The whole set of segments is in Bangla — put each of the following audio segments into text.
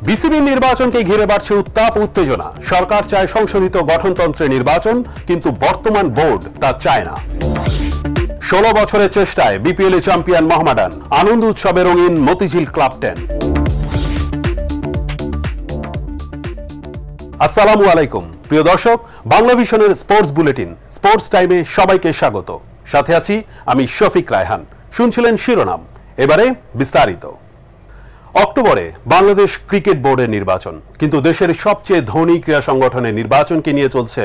বিসিবি নির্বাচনকে ঘিরে বাড়ছে উত্তাপ উত্তেজনা। সরকার চায় সংশোধিত গঠনতন্ত্রে নির্বাচন, কিন্তু বর্তমান বোর্ড তা চায় না। 16 বছরের চেষ্টায় বিপিএল চ্যাম্পিয়ন মোহামেডান, আনন্দ উৎসবে রঙিন মতিঝিল ক্লাব 10। আসসালামু আলাইকুম প্রিয় দর্শক, বাংলা ভিশনের স্পোর্টস বুলেটিন স্পোর্টস টাইমে সবাইকে স্বাগত। সাথে আছি আমি শফিক রায়হান। শুনছিলেন শিরোনাম, এবারে বিস্তারিত। অক্টোবরে বাংলাদেশ ক্রিকেট বোর্ডের নির্বাচন, কিন্তু দেশের সবচেয়ে ধনী ক্রীড়া সংগঠনের নির্বাচনকে নিয়ে চলছে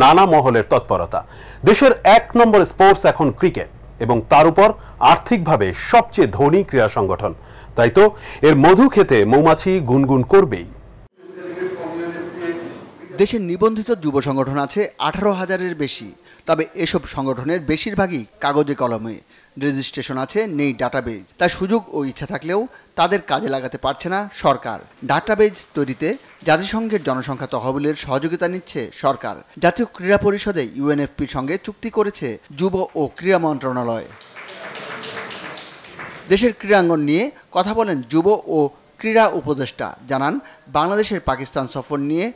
নানা মহলের তৎপরতা। দেশের 1 নম্বর স্পোর্টস এখন ক্রিকেট, এবং তার উপর আর্থিকভাবে সবচেয়ে ধনী ক্রীড়া সংগঠন। তাই তো এর মধু খেতে মৌমাছি গুনগুন করবেই। দেশের নিবন্ধিত যুব সংগঠন আছে 18,000-এর বেশি, তবে এসব সংগঠনের বেশিরভাগই কাগজে কলমে। রেজিস্ট্রেশন আছে, নেই ডাটাবেজ। তাই সুযোগ ও ইচ্ছা থাকলেও তাদের কাজে লাগাতে পারছে না সরকার। ডাটাবেজ তৈরিতে জাতিসংঘের জনসংখ্যা তহবিলের সহযোগিতা নিচ্ছে সরকার। জাতীয় ক্রীড়া পরিষদে ইউএনএফপির সঙ্গে চুক্তি করেছে যুব ও ক্রীড়া মন্ত্রণালয়। দেশের ক্রীড়াঙ্গন নিয়ে কথা বলেন যুব ও ক্রীড়া উপদেষ্টা। জানান, বাংলাদেশের পাকিস্তান সফর নিয়ে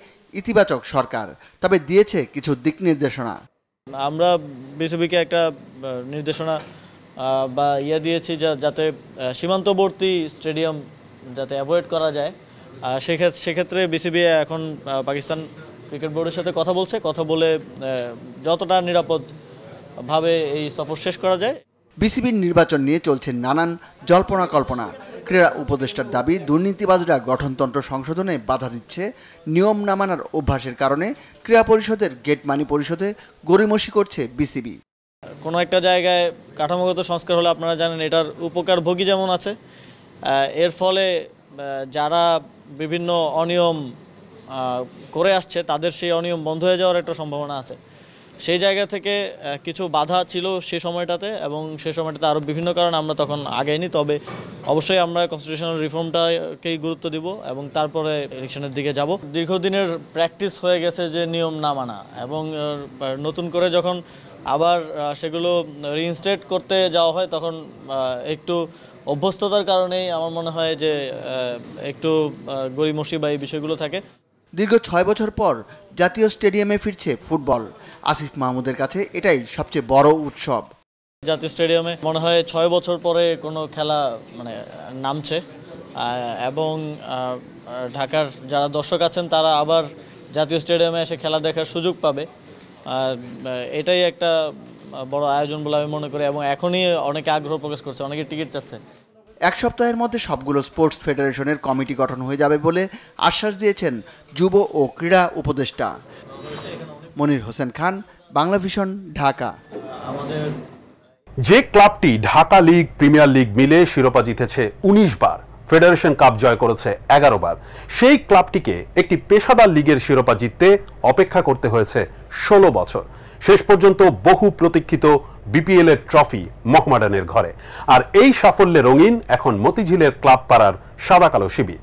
ইতিবাচক সরকার, তবে দিয়েছে কিছু দিক নির্দেশনা। আমরা বিসিবিকে একটা নির্দেশনা বা দিয়েছি যাতে সীমান্তবর্তী স্টেডিয়াম যাতে অ্যাভয়েড করা যায়। সেক্ষেত্রে বিসিবি এখন পাকিস্তান ক্রিকেট বোর্ডের সাথে কথা বলে যতটা নিরাপদভাবে এই সফর শেষ করা যায়। বিসিবির নির্বাচন নিয়ে চলছে নানান জল্পনা কল্পনা। ক্রীড়া উপদেষ্টার দাবি, দুর্নীতিবাজরা গঠনতন্ত্র সংশোধনে বাধা দিচ্ছে। নিয়ম না মানার অভ্যাসের কারণে ক্রীড়া পরিষদের গেট মানি পরিশোধে গড়িমসি করছে বিসিবি। কোনো একটা জায়গায় কাঠামোগত সংস্কার হলে আপনারা জানেন এটার উপকারভোগী যেমন আছে, এর ফলে যারা বিভিন্ন অনিয়ম করে আসছে তাদের সেই অনিয়ম বন্ধ হয়ে যাওয়ার একটা সম্ভাবনা আছে। সেই জায়গা থেকে কিছু বাধা ছিল সে সময়টাতে, এবং সে সময়টাতে আরও বিভিন্ন কারণে আমরা তখন আগাইনি। তবে অবশ্যই আমরা কনস্টিটিউশনাল রিফর্মটাকেই গুরুত্ব দিব এবং তারপরে ইলেকশনের দিকে যাব। দীর্ঘদিনের প্র্যাকটিস হয়ে গেছে যে নিয়ম না মানা, এবং নতুন করে যখন আবার সেগুলো রিইনস্টেট করতে যাওয়া হয় তখন একটু অভ্যস্ততার কারণেই আমার মনে হয় যে একটু গড়িমসি বা এই বিষয়গুলো থাকে। দীর্ঘ 6 বছর পর জাতীয় স্টেডিয়ামে ফিরছে ফুটবল। আসিফ মাহমুদের কাছে এটাই সবচেয়ে বড় উৎসব। জাতীয় স্টেডিয়ামে মনে হয় 6 বছর পরে কোনো খেলা নামছে, এবং ঢাকার যারা দর্শক আছেন তারা আবার জাতীয় স্টেডিয়ামে এসে খেলা দেখার সুযোগ পাবে। এটাই একটা বড় আয়োজন বলে আমি মনে করি, এবং এখনই অনেকে আগ্রহ প্রকাশ করছে, অনেকে টিকিট চাচ্ছে। 1 সপ্তাহের মধ্যে সবগুলো স্পোর্টস ফেডারেশনের কমিটি গঠন হয়ে যাবে বলে আশ্বাস দিয়েছেন যুব ও ক্রীড়া উপদেষ্টা। মনির হোসেন খান, বাংলা ভিশন, ঢাকা। যে ক্লাবটি ঢাকা লিগ, প্রিমিয়ার লিগ মিলে শিরোপা জিতেছে 19 বার, ফেডারেশন কাপ জয় করেছে 11 বার, সেই ক্লাবটিকে একটি পেশাদার লিগের শিরোপা জিততে অপেক্ষা করতে হয়েছে 16 বছর। শেষ পর্যন্ত বহু প্রতীক্ষিত বিপিএল এর ট্রফি মোহামেডানের ঘরে। আর এই সাফল্যে রঙিন এখন মতিঝিলের ক্লাব পাড়ার সাদা কালো শিবির।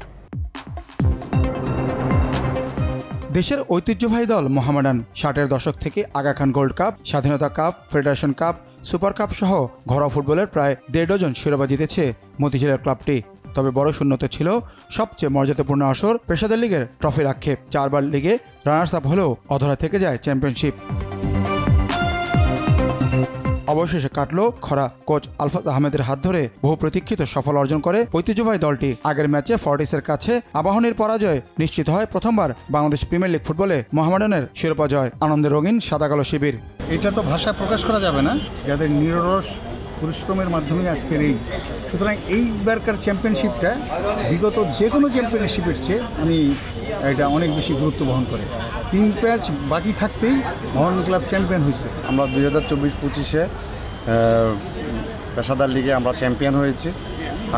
দেশের ঐতিহ্যবাহী দল মোহামেডান 60-এর দশক থেকে আগা খান গোল্ড কাপ, স্বাধীনতা cup, federation cup, super cup সহ ঘরোয়া ফুটবলের প্রায় 1.5 ডজন শিরোপা জিতেছে মতিঝিলের ক্লাবটি। তবে বড় শূন্যতে ছিল সবচেয়ে মর্যাদাপূর্ণ আসর পেশাদার লিগের ট্রফির আক্ষেপ। 4 বার লিগে রানার্স আপ হলেও অধরা থেকে যায় চ্যাম্পিয়নশিপ। অবশেষে কাটল খরা। কোচ আলফাজ আহমেদের হাত ধরে বহু প্রতীক্ষিত সফল অর্জন করে ঐতিহ্যবাহী দলটি। আগের ম্যাচে ফর্টিসের কাছে আবাহনীর পরাজয় নিশ্চিত হয় প্রথমবার বাংলাদেশ প্রিমিয়ার লিগ ফুটবলে মোহামেডানের শিরোপা জয়। আনন্দের রঙিন সাদা কালো শিবির। এটা তো ভাষায় প্রকাশ করা যাবে না, যাদের নিরলস পরিশ্রমের মাধ্যমে আজকের এই। সুতরাং এইবারকার চ্যাম্পিয়নশিপটা বিগত যে কোনো চ্যাম্পিয়নশিপের চেয়ে আমি এটা অনেক বেশি গুরুত্ব বহন করে। 3 ম্যাচ বাকি থাকতেই মোহন ক্লাব চ্যাম্পিয়ন হয়েছে। আমরা 2024-25-এ পেশাদার লিগে আমরা চ্যাম্পিয়ন হয়েছি।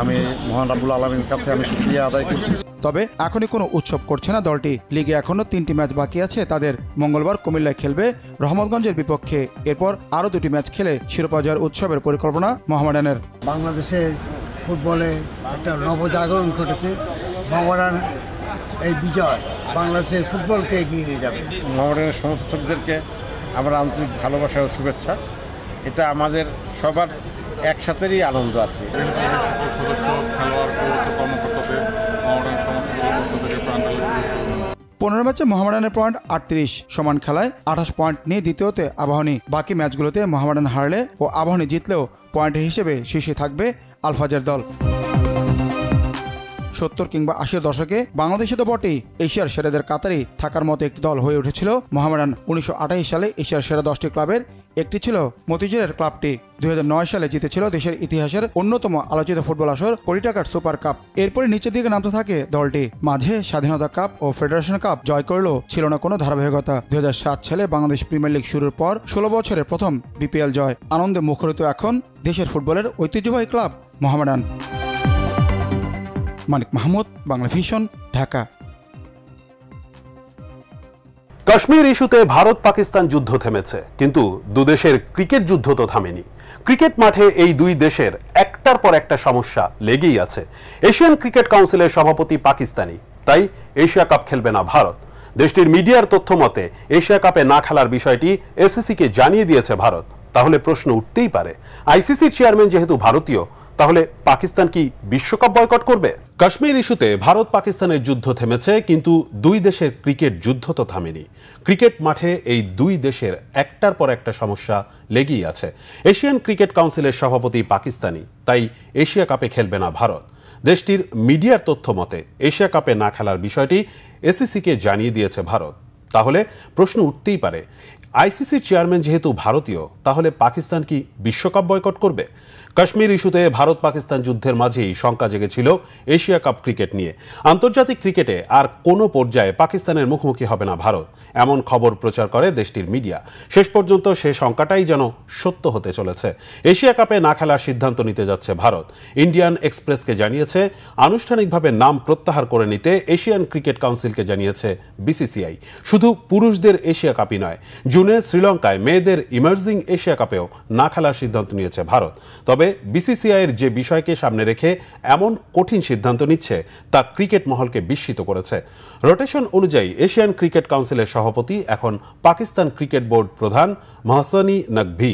আমি মহান রাব্বুল আলামিনের কাছে আমি শুকরিয়া আদায় করছি। তবে এখনই কোনো উৎসব করছে না দলটি। লিগে এখনও 3টি ম্যাচ বাকি আছে তাদের। মঙ্গলবার কুমিল্লায় খেলবে রহমতগঞ্জের বিপক্ষে। এরপর আরও 2টি ম্যাচ খেলে শিরোপা জয়ের উৎসবের পরিকল্পনা মোহামেডানের। বাংলাদেশের ফুটবলে একটা নবজাগরণ ঘটেছে। মোহামেডান এই বিজয় বাংলাদেশের ফুটবলকে এগিয়ে নিয়ে যাবে। মোহামেডানের সমর্থকদেরকে আমার আন্তরিক ভালোবাসা ও শুভেচ্ছা। এটা আমাদের সবার একসাথেরই আনন্দ আর কি। সদস্য, খেলোয়াড়, কর্মকর্তাদের, মোহামেডান সমর্থকদের 15 ম্যাচে মোহামেডানের পয়েন্ট 38, সমান খেলায় 28 পয়েন্ট নিয়ে দ্বিতীয়তে আবাহনী। বাকি ম্যাচগুলোতে মোহামেডান হারলে ও আবাহনী জিতলেও পয়েন্টের হিসেবে শীর্ষে থাকবে আলফাজের দল। 70 কিংবা 80 দশকে বাংলাদেশে তো বটেই এশিয়ার সেরাদের কাতারেই থাকার মতো একটি দল হয়ে উঠেছিল মোহামেডান। 1928 সালে এশিয়ার সেরা 10টি ক্লাবের একটি ছিল মতিঝিলের ক্লাবটি। 2009 সালে জিতেছিল দেশের ইতিহাসের অন্যতম আলোচিত ফুটবল আসর কোটি টাকার সুপার কাপ। এরপরে নিচের দিকে নামতে থাকে দলটি। মাঝে স্বাধীনতা কাপ ও ফেডারেশন কাপ জয় করলেও ছিল না কোনো ধারাবাহিকতা। 2007 সালে বাংলাদেশ প্রিমিয়ার লিগ শুরুর পর 16 বছরের প্রথম বিপিএল জয়। আনন্দে মুখরিত এখন দেশের ফুটবলের ঐতিহ্যবাহী ক্লাব মোহামেডান। মানিক মাহমুদ, বাংলা ভিশন, ঢাকা। কাশ্মীর ইস্যুতে ভারত পাকিস্তান যুদ্ধ থেমেছে, কিন্তু দুদেশের ক্রিকেট যুদ্ধ তো থামেনি। ক্রিকেট মাঠে এই দুই দেশের একটার পর একটা সমস্যা লেগেই আছে। এশিয়ান ক্রিকেট কাউন্সিলের সভাপতি পাকিস্তানি, তাই এশিয়া কাপ খেলবে না ভারত। দেশটির মিডিয়ার তথ্য মতে এশিয়া কাপে না খেলার বিষয়টি এসিসিকে জানিয়ে দিয়েছে ভারত। তাহলে প্রশ্ন উঠতেই পারে, আইসিসির চেয়ারম্যান যেহেতু ভারতীয়, তাহলে পাকিস্তান কি বিশ্বকাপ বয়কট করবে? কাশ্মীর ইস্যুতে ভারত পাকিস্তানের যুদ্ধ থেমেছে, কিন্তু দুই দেশের ক্রিকেট যুদ্ধ তো থামেনি। ক্রিকেট মাঠে এই দুই দেশের একটার পর একটা সমস্যা লেগেই আছে। এশিয়ান ক্রিকেট কাউন্সিলের সভাপতি পাকিস্তানি, তাই এশিয়া কাপে খেলবে না ভারত। দেশটির মিডিয়ার তথ্য মতে এশিয়া কাপে না খেলার বিষয়টি এসিসিকে জানিয়ে দিয়েছে ভারত। তাহলে প্রশ্ন উঠতেই পারে, আইসিসির চেয়ারম্যান যেহেতু ভারতীয়, তাহলে পাকিস্তান কি বিশ্বকাপ বয়কট করবে? কাশ্মীর ইস্যুতে ভারত পাকিস্তান যুদ্ধের মাঝেই শঙ্কা জেগেছিল এশিয়া কাপ ক্রিকেট নিয়ে। আন্তর্জাতিক ক্রিকেটে আর কোনো পর্যায়ে পাকিস্তানের মুখোমুখি হবে না ভারত, এমন খবর প্রচার করে দেশটির মিডিয়া। শেষ পর্যন্ত সে শঙ্কাটাই যেন সত্য হতে চলেছে। এশিয়া কাপে না খেলার সিদ্ধান্ত নিতে যাচ্ছে ভারত। ইন্ডিয়ান এক্সপ্রেসকে জানিয়েছে, আনুষ্ঠানিকভাবে নাম প্রত্যাহার করে নিতে এশিয়ান ক্রিকেট কাউন্সিলকে জানিয়েছে বিসিসিআই। শুধু পুরুষদের এশিয়া কাপই নয়, জুনে শ্রীলঙ্কায় মেয়েদের ইমার্জিং এশিয়া কাপেও না খেলার সিদ্ধান্ত নিয়েছে ভারত। তবে বিসিসিআইয়ের যে বিষয়কে সামনে রেখে এমন কঠিন সিদ্ধান্ত নিচ্ছে, তা ক্রিকেট মহলকে বিস্মিত করেছে। রোটেশন অনুযায়ী এশিয়ান ক্রিকেট কাউন্সিলের সভাপতি এখন পাকিস্তান ক্রিকেট বোর্ড প্রধান মহসিন নকভি।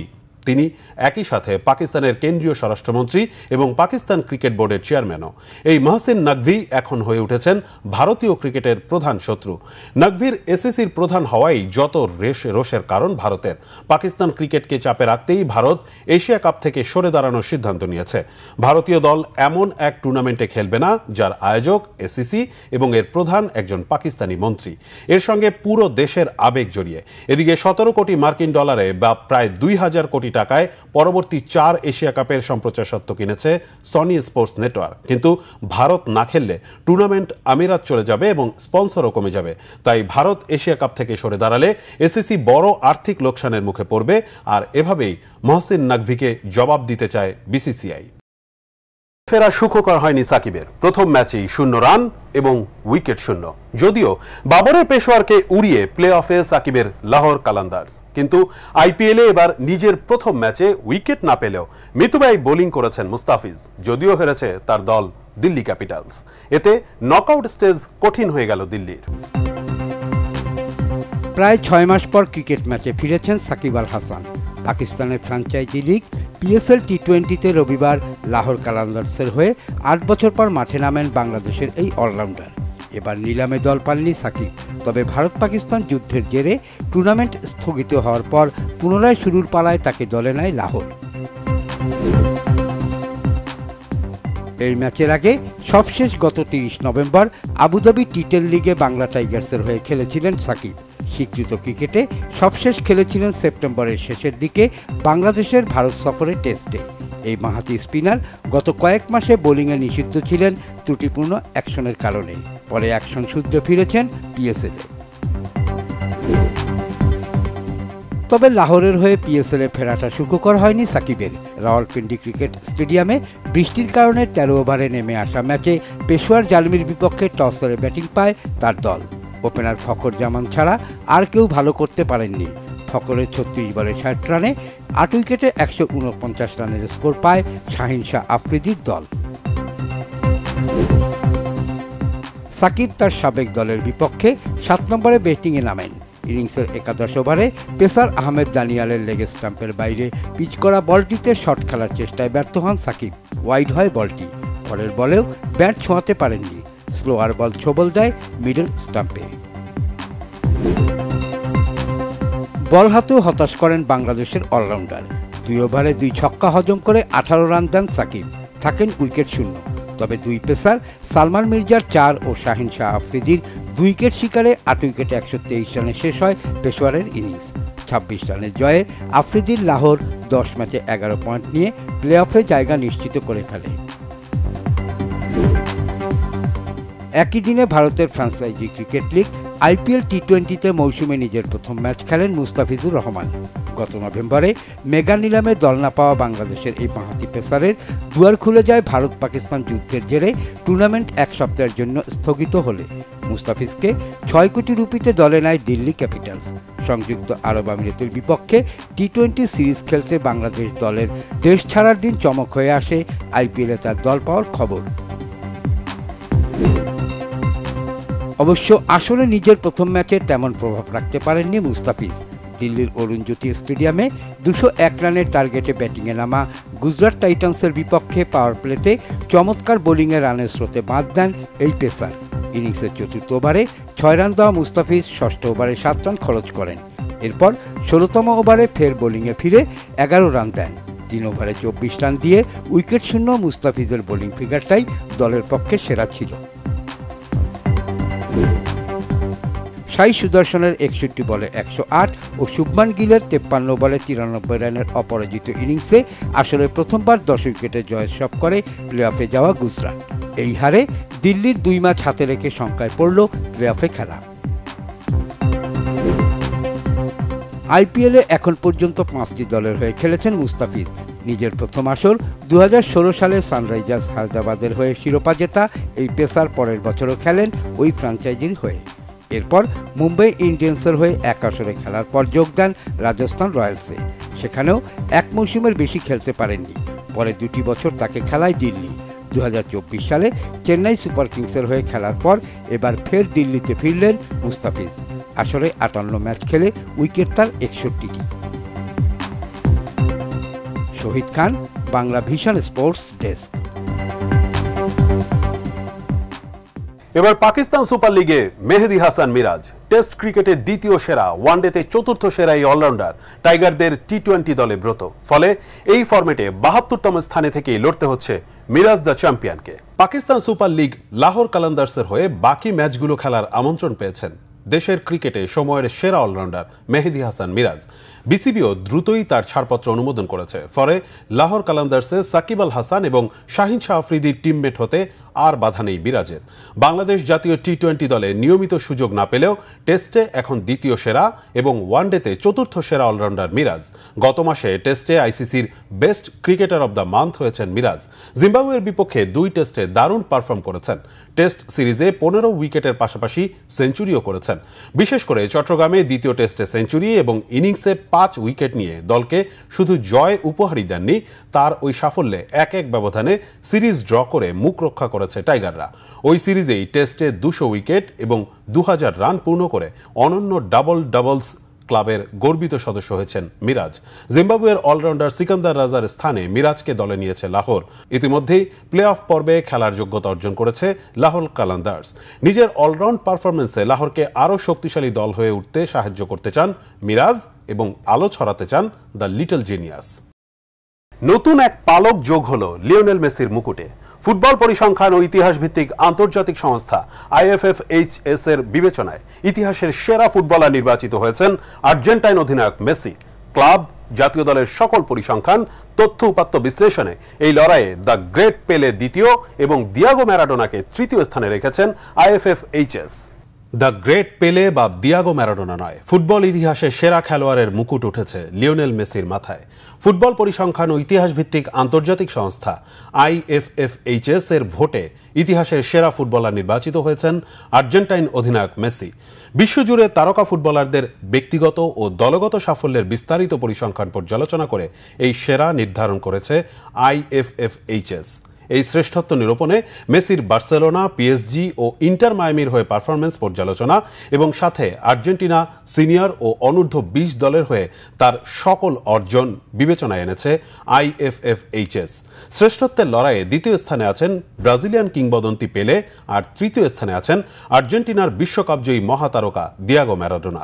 তিনি একই সাথে পাকিস্তানের কেন্দ্রীয় স্বরাষ্ট্রমন্ত্রী এবং পাকিস্তান ক্রিকেট বোর্ডের চেয়ারম্যানও। এই মহসিন নকভি এখন হয়ে উঠেছেন ভারতীয় ক্রিকেটের প্রধান শত্রু। নকভির এসিসির প্রধান হওয়াই যত রোষের কারণ ভারতের। পাকিস্তান ক্রিকেটকে চাপে রাখতেই ভারত এশিয়া কাপ থেকে সরে দাঁড়ানোর সিদ্ধান্ত নিয়েছে। ভারতীয় দল এমন এক টুর্নামেন্টে খেলবে না যার আয়োজক এসিসি এবং এর প্রধান একজন পাকিস্তানি মন্ত্রী। এর সঙ্গে পুরো দেশের আবেগ জড়িয়ে। এদিকে 17 কোটি মার্কিন ডলারে বা প্রায় 2000 কোটি টাকায় পরবর্তী 4 এশিয়া কাপের সম্প্রচার সত্ত্ব কিনেছে সনি স্পোর্টস নেটওয়ার্ক। কিন্তু ভারত না খেললে টুর্নামেন্ট আমিরাত চলে যাবে এবং স্পন্সরও কমে যাবে। তাই ভারত এশিয়া কাপ থেকে সরে দাঁড়ালে এসিসি বড় আর্থিক লোকসানের মুখে পড়বে। আর এভাবেই মহসিন নকভিকে জবাব দিতে চায় বিসিসিআই। ফেরা সুখকর হয়নি সাকিবের। প্রথম ম্যাচেই 0 রান এবং উইকেট শূন্য। যদিও বাবরের পেশোয়ারকে উড়িয়ে প্লে অফে সাকিবের লাহোর কালান্দার্স, কিন্তু আইপিএলে এবার নিজের প্রথম ম্যাচে উইকেট না পেলেও মিতুবাই বোলিং করেছেন মুস্তাফিজ। যদিও হেরেছে তার দল দিল্লি ক্যাপিটালস। এতে নকআউট স্টেজ কঠিন হয়ে গেল দিল্লির। প্রায় 6 মাস পর ক্রিকেট ম্যাচে ফিরেছেন সাকিব আল হাসান। পাকিস্তানের ফ্র্যাঞ্চাইজি লিগ পিএসএল টি20তে রবিবার লাহোর কালান্দার্সের হয়ে 8 বছর পর মাঠে নামেন বাংলাদেশের এই অলরাউন্ডার। এবার নিলামে দল পাননি সাকিব। তবে ভারত পাকিস্তান যুদ্ধের জেরে টুর্নামেন্ট স্থগিত হওয়ার পর পুনরায় শুরুর পালায় তাকে দলে নেয় লাহোর। এই ম্যাচের আগে সবশেষ গত 30 নভেম্বর আবুধাবি টি10 লিগে বাংলা টাইগার্সের হয়ে খেলেছিলেন সাকিব। স্বীকৃত ক্রিকেটে সবশেষ খেলেছিলেন সেপ্টেম্বরের শেষের দিকে বাংলাদেশের ভারত সফরে টেস্টে। এই মাহাতি স্পিনার গত কয়েক মাসে বোলিংয়ে নিষিদ্ধ ছিলেন ত্রুটিপূর্ণ অ্যাকশনের কারণে। পরে অ্যাকশন সূত্রে ফিরেছেন পিএসএলে। তবে লাহোরের হয়ে পিএসএলে ফেরাটা সুখকর হয়নি সাকিবের। রাওয়ালপিন্ডি ক্রিকেট স্টেডিয়ামে বৃষ্টির কারণে 13 ওভারে নেমে আসা ম্যাচে পেশোয়ার জালমির বিপক্ষে টস হেরে ব্যাটিং পায় তার দল। ওপেনার ফখর জামান ছাড়া আর কেউ ভালো করতে পারেননি। ফখরের 36 বলে 60 রানে 8 উইকেটে 149 রানের স্কোর পায় শাহিন শাহ আফ্রিদির দল। সাকিব তার সাবেক দলের বিপক্ষে 7 নম্বরে ব্যাটিংয়ে নামেন। ইনিংসের 11 ওভারে পেসার আহমেদ দানিয়ালের লেগ স্টাম্পের বাইরে পিচ করা বলটিতে শট খেলার চেষ্টায় ব্যর্থ হন সাকিব। ওয়াইড হয় বলটি। পরের বলেও ব্যাট ছোঁয়াতে পারেননি। স্লোয়ার বল ছোবল দেয় মিডল স্টাম্পে। বল হাতেও হতাশ করেন বাংলাদেশের অলরাউন্ডার। 2 ওভারে 2 ছক্কা হজম করে 18 রান দেন সাকিব, থাকেন উইকেট শূন্য। তবে 2 পেসার সালমান মির্জার 4 ও শাহিন শাহ আফ্রিদির 2 উইকেট শিকারে 8 উইকেটে 123 রানে শেষ হয় পেশোয়ারের ইনিংস। 26 রানের জয়ে আফ্রিদির লাহোর 10 ম্যাচে 11 পয়েন্ট নিয়ে প্লে অফে জায়গা নিশ্চিত করে ফেলে। একই দিনে ভারতের ফ্র্যাঞ্চাইজি ক্রিকেট লিগ IPL টি-20তে মৌসুমে নিজের প্রথম ম্যাচ খেলেন মুস্তাফিজুর রহমান। গত নভেম্বরে মেগা নিলামে দল না পাওয়া বাংলাদেশের এই বাঁহাতি পেসারের দুয়ার খুলে যায় ভারত পাকিস্তান যুদ্ধের জেরে টুর্নামেন্ট 1 সপ্তাহের জন্য স্থগিত হলে মুস্তাফিজকে 6 কোটি রুপিতে দলে নেয় দিল্লি ক্যাপিটালস। সংযুক্ত আরব আমিরাতের বিপক্ষে টি-20 সিরিজ খেলতে বাংলাদেশ দলের দেশ ছাড়ার দিন চমক হয়ে আসে IPL-এ তার দল পাওয়ার খবর। অবশ্য আসলে নিজের প্রথম ম্যাচে তেমন প্রভাব রাখতে পারেননি মুস্তাফিজ। দিল্লির অরুণ জেটলি স্টেডিয়ামে 201 রানের টার্গেটে ব্যাটিংয়ে নামা গুজরাট টাইটান্সের বিপক্ষে পাওয়ার প্লেতে চমৎকার বোলিংয়ে রানের স্রোতে বাঁধ দেন এই পেসার। ইনিংসের 4র্থ ওভারে 6 রান দেওয়া মুস্তাফিজ 6ষ্ঠ ওভারে 7 রান খরচ করেন। এরপর 16তম ওভারে ফের বোলিংয়ে ফিরে 11 রান দেন। 3 ওভারে 24 রান দিয়ে উইকেট শূন্য মুস্তাফিজের বোলিং ফিগারটাই দলের পক্ষে সেরা ছিল। সাই সুদর্শনের 61 বলে 108 ও শুভমান গিলের 53 বলে 93 রানের অপরাজিত ইনিংসে আসলে প্রথমবার 10 উইকেটে জয়োৎসব করে প্লে অফে যাওয়া গুজরাট। এই হারে দিল্লির 2 ম্যাচ হাতে রেখে শঙ্কায় পড়ল প্লে অফে খেলা। IPL-এ এখন পর্যন্ত 5টি দলের হয়ে খেলেছেন মুস্তাফিজ। নিজের প্রথম আসর 2016 সালে সানরাইজার্স হায়দ্রাবাদের হয়ে শিরোপা জেতা এই পেসার পরের বছরও খেলেন ওই ফ্র্যাঞ্চাইজির হয়ে। এরপর মুম্বাই ইন্ডিয়ান্সের হয়ে 1 আসরে খেলার পর যোগ দেন রাজস্থান রয়্যালসে। সেখানেও 1 মৌসুমের বেশি খেলতে পারেননি। পরে 2টি বছর তাকে খেলায় দিল্লি। 2024 সালে চেন্নাই সুপার কিংসের হয়ে খেলার পর এবার ফের দিল্লিতে ফিরলেন মুস্তাফিজ। আসরে 58 ম্যাচ খেলে উইকেট তার 61টি। শহীদ খান, বাংলা ভিশন স্পোর্টস ডেস্ক। এবার পাকিস্তান সুপার লিগে মেহেদী হাসান মিরাজ টেস্ট ক্রিকেটে দ্বিতীয় সেরা, ওয়ানডেতে 4র্থ সেরা এই অলরাউন্ডার টাইগারদের টি-20 দলে ব্রত। ফলে এই ফরম্যাটে 72তম স্থানে থেকেই লড়তে হচ্ছে মিরাজ দ্য চ্যাম্পিয়নকে। পাকিস্তান সুপার লিগ লাহোর কালান্দার্সের হয়ে বাকি ম্যাচগুলো খেলার আমন্ত্রণ পেয়েছেন দেশের ক্রিকেটে সময়ের সেরা অলরাউন্ডার মেহেদী হাসান মিরাজ। বিসিবিও দ্রুতই তার ছাড়পত্র অনুমোদন করেছে। ফলে লাহোর কালান্দার্সে সাকিব আল হাসান এবং শাহিন শাহ আফ্রিদির টিমমেট হতে আর বাধা নেই মিরাজের। বাংলাদেশ জাতীয় টি-20 দলে নিয়মিত সুযোগ না পেলেও টেস্টে এখন দ্বিতীয় সেরা এবং ওয়ানডেতে 4র্থ সেরা অলরাউন্ডার মিরাজ। গত মাসে টেস্টে ICCর best cricketer of the month হয়েছেন মিরাজ। জিম্বাবুয়ের বিপক্ষে 2 টেস্টে দারুণ পারফর্ম করেছেন। টেস্ট সিরিজে 15 উইকেটের পাশাপাশি সেঞ্চুরিও করেছেন। বিশেষ করে চট্টগ্রামে দ্বিতীয় টেস্টে সেঞ্চুরি এবং ইনিংসে 5 উইকেট নিয়ে দলকে শুধু জয় উপহারই দেননি, তার ওই সাফল্যে 1-1 ব্যবধানে সিরিজ ড্র করে মুখ রক্ষা করেছে টাইগাররা। ওই সিরিজেই টেস্টে 200 উইকেট এবং 2000 রান পূর্ণ করে অনন্য ডাবলস ক্লাবের গর্বিত সদস্য হয়েছেন মিরাজ। জিম্বাবুয়ের অলরাউন্ডার সিকান্দার রাজার স্থানে মিরাজকে দলে নিয়েছে লাহোর। ইতিমধ্যেই প্লে অফ পর্বে খেলার যোগ্যতা অর্জন করেছে লাহোর কালান্দার্স। নিজের অলরাউন্ড পারফরমেন্সে লাহোরকে আরও শক্তিশালী দল হয়ে উঠতে সাহায্য করতে চান মিরাজ এবং আলো ছড়াতে চান দ্য লিটল জিনিয়াস। নতুন এক পালক যোগ হলো লিওনেল মেসির মুকুটে। ফুটবল পরিসংখ্যান ও ইতিহাস ভিত্তিক আন্তর্জাতিক সংস্থা IFFHS এর বিবেচনায় ইতিহাসের সেরা ফুটবলার নির্বাচিত হয়েছেন আর্জেন্টাইন অধিনায়ক মেসি। ক্লাব, জাতীয় দলের সকল পরিসংখ্যান, তথ্য উপাত্ত বিশ্লেষণে এই লড়াইয়ে দ্য গ্রেট পেলে দ্বিতীয় এবং দিয়াগো ম্যারাডোনাকে তৃতীয় স্থানে রেখেছেন IFFHS। দ্য গ্রেট পেলে বা দিয়াগো ম্যারাডোনা নয়, ফুটবল ইতিহাসে সেরা খেলোয়াড়ের মুকুট উঠেছে লিওনেল মেসির মাথায়। ফুটবল পরিসংখ্যান ও ইতিহাস ভিত্তিক আন্তর্জাতিক সংস্থা IFFHS এর ভোটে ইতিহাসের সেরা ফুটবলার নির্বাচিত হয়েছেন আর্জেন্টাইন অধিনায়ক মেসি। বিশ্বজুড়ে তারকা ফুটবলারদের ব্যক্তিগত ও দলগত সাফল্যের বিস্তারিত পরিসংখ্যান পর্যালোচনা করে এই সেরা নির্ধারণ করেছে IFFHS। এই শ্রেষ্ঠত্ব নিরূপণে মেসির বার্সেলোনা, পিএসজি ও ইন্টার মায়ামির হয়ে পারফরমেন্স পর্যালোচনা এবং সাথে আর্জেন্টিনা সিনিয়র ও অনূর্ধ্ব 20 দলের হয়ে তার সকল অর্জন বিবেচনায় এনেছে IFFHS। শ্রেষ্ঠত্বের লড়াইয়ে দ্বিতীয় স্থানে আছেন ব্রাজিলিয়ান কিংবদন্তি পেলে, আর তৃতীয় স্থানে আছেন আর্জেন্টিনার বিশ্বকাপজয়ী মহাতারকা দিয়াগো ম্যারাডোনা।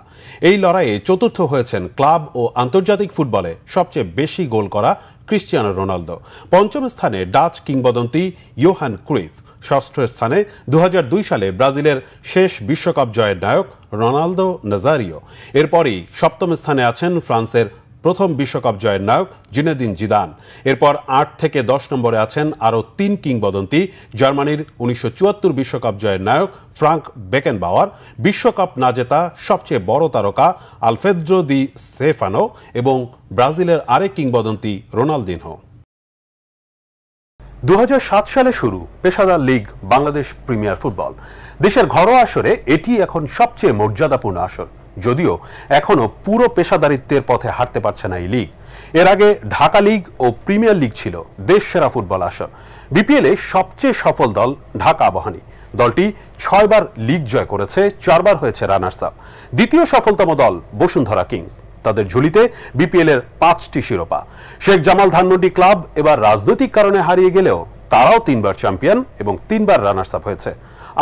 এই লড়াইয়ে চতুর্থ হয়েছেন ক্লাব ও আন্তর্জাতিক ফুটবলে সবচেয়ে বেশি গোল করা ক্রিস্টিয়ানো রোনালদো। পঞ্চম স্থানে ডাচ কিংবদন্তি ইয়োহান ক্রুইফ। ষষ্ঠ স্থানে 2002 সালে ব্রাজিলের শেষ বিশ্বকাপ জয়ের নায়ক রোনালদো নাজারিও। এরপরই সপ্তম স্থানে আছেন ফ্রান্সের প্রথম বিশ্বকাপ জয়ের নায়ক জিনেদিন জিদান। এরপর 8 থেকে 10 নম্বরে আছেন আরও 3 কিংবদন্তি, জার্মানির 1974 বিশ্বকাপ জয়ের নায়ক ফ্রাঙ্ক বেকেনবাওয়ার, বিশ্বকাপ না জেতা সবচেয়ে বড় তারকা আলফ্রেদো দি স্টেফানো এবং ব্রাজিলের আরেক কিংবদন্তি রোনালদিনহো। 2007 সালে শুরু পেশাদার লিগ বাংলাদেশ প্রিমিয়ার ফুটবল। দেশের ঘরোয়া আসরে এটি এখন সবচেয়ে মর্যাদাপূর্ণ আসর, যদিও এখনো পুরো পেশাদারিত্বের পথে হাঁটতে পারছে না এই লিগ। এর আগে ঢাকা লিগ ও প্রিমিয়ার লিগ ছিল দেশ সেরা ফুটবল আসর। বিপিএলে সবচেয়ে সফল দল ঢাকা আবাহনী। দলটি 6 বার লিগ জয় করেছে, 4 বার হয়েছে রানার্স আপ। দ্বিতীয় সফলতম দল বসুন্ধরা কিংস। তাদের ঝুলিতে বিপিএল এর 5টি শিরোপা। শেখ জামাল ধানমন্ডি ক্লাব এবার রাজনৈতিক কারণে হারিয়ে গেলেও তারাও 3 বার চ্যাম্পিয়ন এবং 3 বার রানার্স আপ হয়েছে।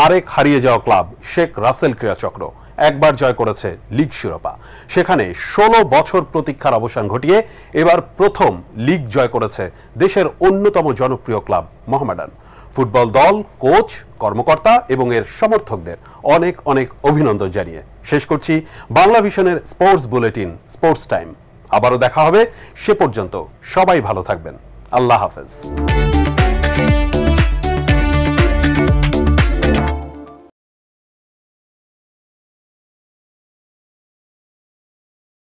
আরেক হারিয়ে যাওয়া ক্লাব শেখ রাসেল ক্রীড়া চক্র একবার জয় করেছে লিগ শিরোপা। সেখানে 16 বছর প্রতীক্ষার অবসান ঘটিয়ে এবার প্রথম লিগ জয় করেছে দেশের অন্যতম জনপ্রিয় ক্লাব মোহামেডান। ফুটবল দল, কোচ, কর্মকর্তা এবং এর সমর্থকদের অনেক অনেক অভিনন্দন জানিয়ে শেষ করছি বাংলা ভিশনের স্পোর্টস বুলেটিন স্পোর্টস টাইম। আবারও দেখা হবে, সে পর্যন্ত সবাই ভালো থাকবেন। আল্লাহ হাফেজ।